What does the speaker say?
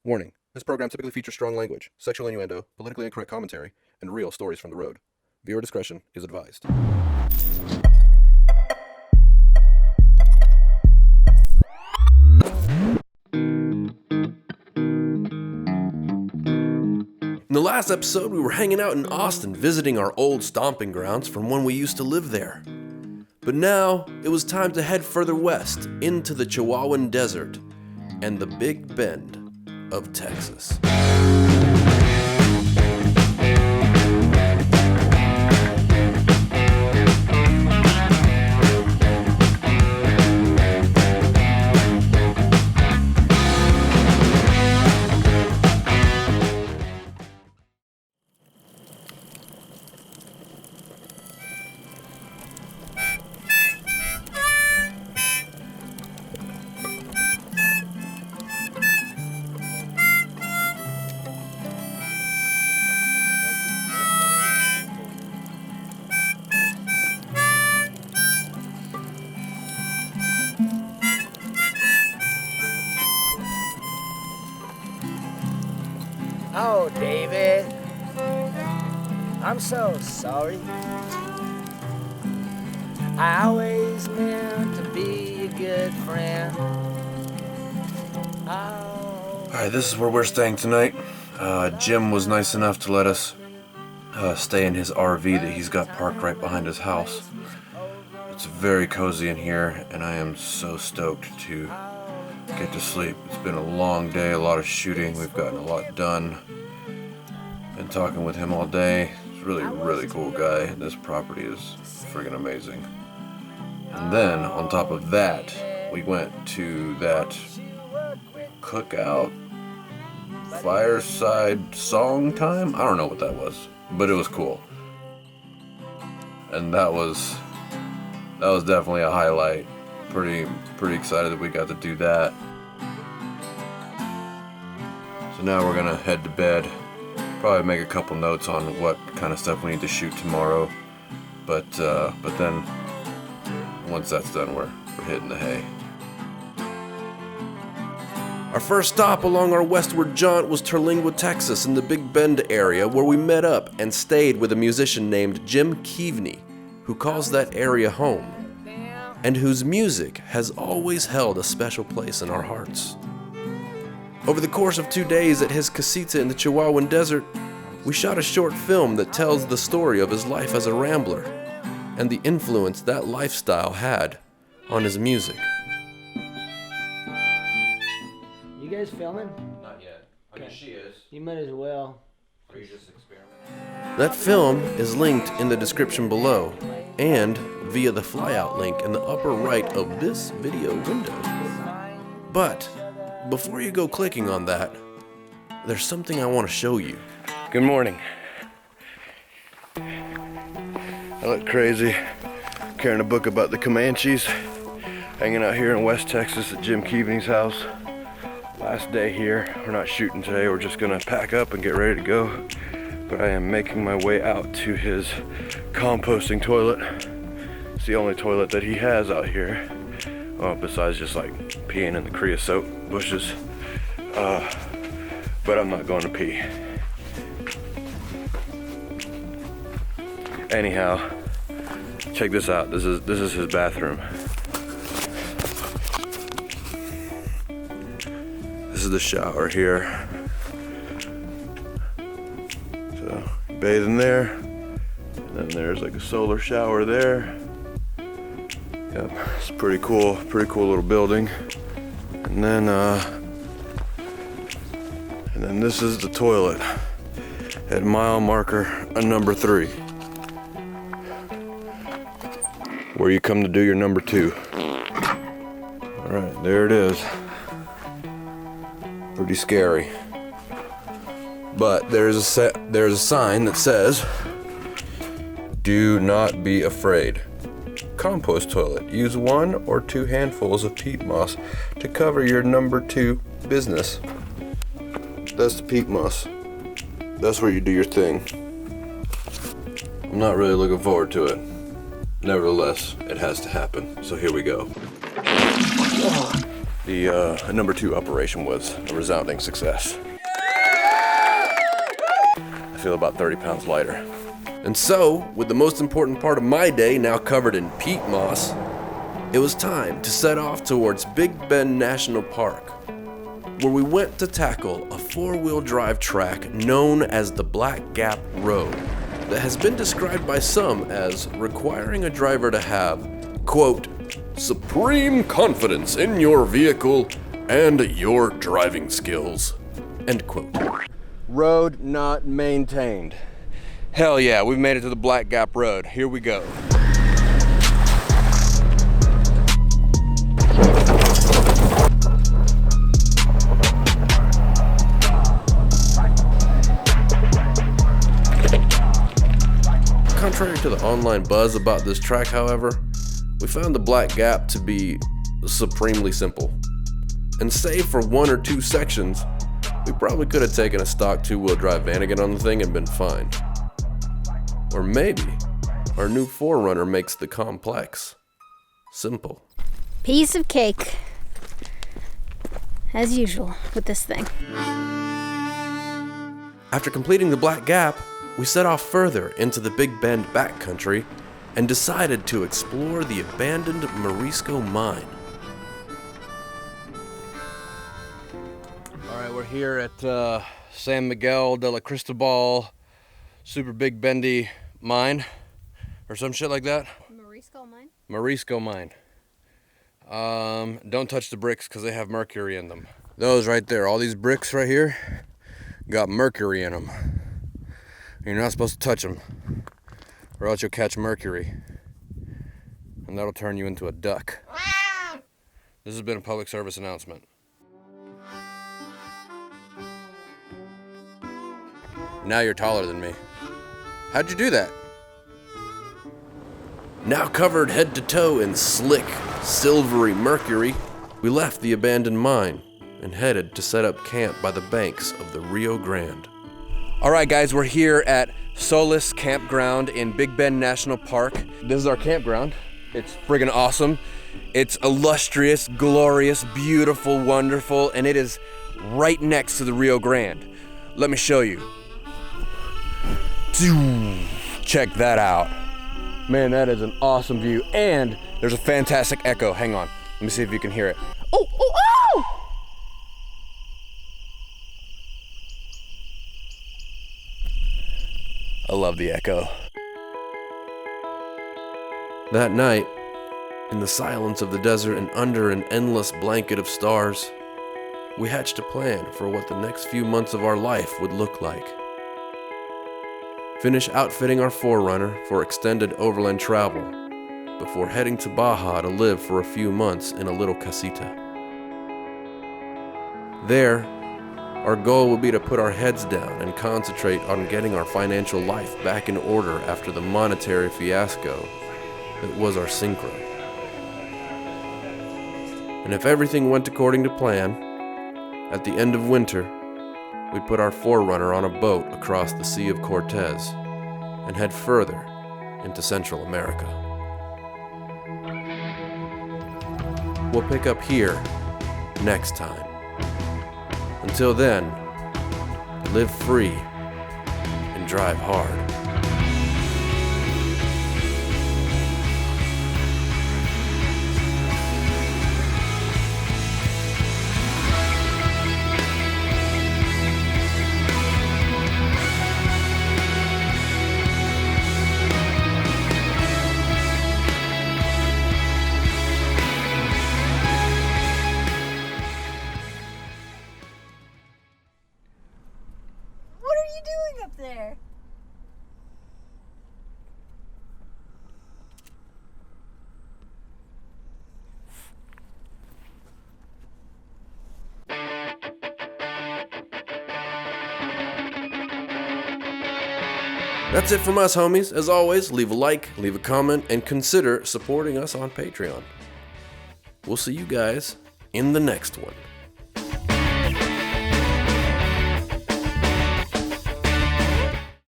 Warning, this program typically features strong language, sexual innuendo, politically incorrect commentary, and real stories from the road. Viewer discretion is advised. In the last episode, we were hanging out in Austin visiting our old stomping grounds from when we used to live there. But now, it was time to head further west into the Chihuahuan Desert and the Big Bend of Texas. Oh, David, I'm so sorry. I always meant to be a good friend. Alright, this is where we're staying tonight. Jim was nice enough to let us stay in his RV that he's got parked right behind his house. It's very cozy in here, and I am so stoked to get to sleep. It's been a long day, a lot of shooting. We've gotten a lot done. Been talking with him all day. He's really, really cool guy. This property is friggin' amazing. And then, on top of that, we went to that cookout, fireside song time? I don't know what that was, but it was cool. And that was definitely a highlight. Pretty excited that we got to do that. So now we're gonna head to bed. Probably make a couple notes on what kind of stuff we need to shoot tomorrow. But then once that's done, we're hitting the hay. Our first stop along our westward jaunt was Terlingua, Texas, in the Big Bend area, where we met up and stayed with a musician named Jim Keaveny, who calls that area home, and whose music has always held a special place in our hearts. Over the course of 2 days at his casita in the Chihuahuan Desert, we shot a short film that tells the story of his life as a rambler and the influence that lifestyle had on his music. You guys filming? Not yet. I mean, she is. You might as well. Or you just experiment. That film is linked in the description below and via the flyout link in the upper right of this video window. But before you go clicking on that, there's something I want to show you. Good morning. I look crazy carrying a book about the Comanches, hanging out here in West Texas at Jim Keaveny's house. Last day here. We're not shooting today, we're just gonna pack up and get ready to go. But I am making my way out to his composting toilet. It's the only toilet that he has out here, besides just like peeing in the creosote bushes. But I'm not going to pee. Anyhow, check this out. This is his bathroom. This is the shower here. So bathe in there, and then there's like a solar shower there. Yep, it's pretty cool little building. And then this is the toilet at mile marker number 3, where you come to do your number 2. All right, there it is. Pretty scary. But there's a sign that says, "Do not be afraid. Compost toilet. Use 1 or 2 handfuls of peat moss to cover your number 2 business." That's the peat moss. That's where you do your thing. I'm not really looking forward to it. Nevertheless, it has to happen. So here we go. The number 2 operation was a resounding success. I feel about 30 pounds lighter. And so, with the most important part of my day now covered in peat moss, it was time to set off towards Big Bend National Park, where we went to tackle a 4-wheel drive track known as the Black Gap Road that has been described by some as requiring a driver to have, quote, supreme confidence in your vehicle and your driving skills, end quote. Road not maintained. Hell yeah, we've made it to the Black Gap Road. Here we go. Contrary to the online buzz about this track, however, we found the Black Gap to be supremely simple. And save for 1 or 2 sections, we probably could have taken a stock 2-wheel drive Vanagon on the thing and been fine. Or maybe our new 4Runner makes the complex simple. Piece of cake. As usual with this thing. After completing the Black Gap, we set off further into the Big Bend backcountry and decided to explore the abandoned Morisco mine. All right, we're here at San Miguel de la Cristobal Super Big Bendy Mine, or some shit like that. Morisco mine? Morisco Mine. Don't touch the bricks because they have mercury in them. Those right there, all these bricks right here, got mercury in them. You're not supposed to touch them, or else you'll catch mercury, and that'll turn you into a duck. This has been a public service announcement. Now you're taller than me. How'd you do that? Now covered head to toe in slick, silvery mercury, we left the abandoned mine and headed to set up camp by the banks of the Rio Grande. All right, guys, we're here at Solis Campground in Big Bend National Park. This is our campground. It's friggin' awesome. It's illustrious, glorious, beautiful, wonderful, and it is right next to the Rio Grande. Let me show you. Check that out. Man, that is an awesome view, and there's a fantastic echo. Hang on, let me see if you can hear it. Oh, oh, oh! I love the echo. That night, in the silence of the desert and under an endless blanket of stars, we hatched a plan for what the next few months of our life would look like. Finish outfitting our 4Runner for extended overland travel before heading to Baja to live for a few months in a little casita. There, our goal would be to put our heads down and concentrate on getting our financial life back in order after the monetary fiasco that was our Syncro. And if everything went according to plan, at the end of winter, we'd put our 4Runner on a boat across the Sea of Cortez and head further into Central America. We'll pick up here next time. Until then, live free and drive hard. There. That's it from us, homies. As always, leave a like, leave a comment, and consider supporting us on Patreon. We'll see you guys in the next one.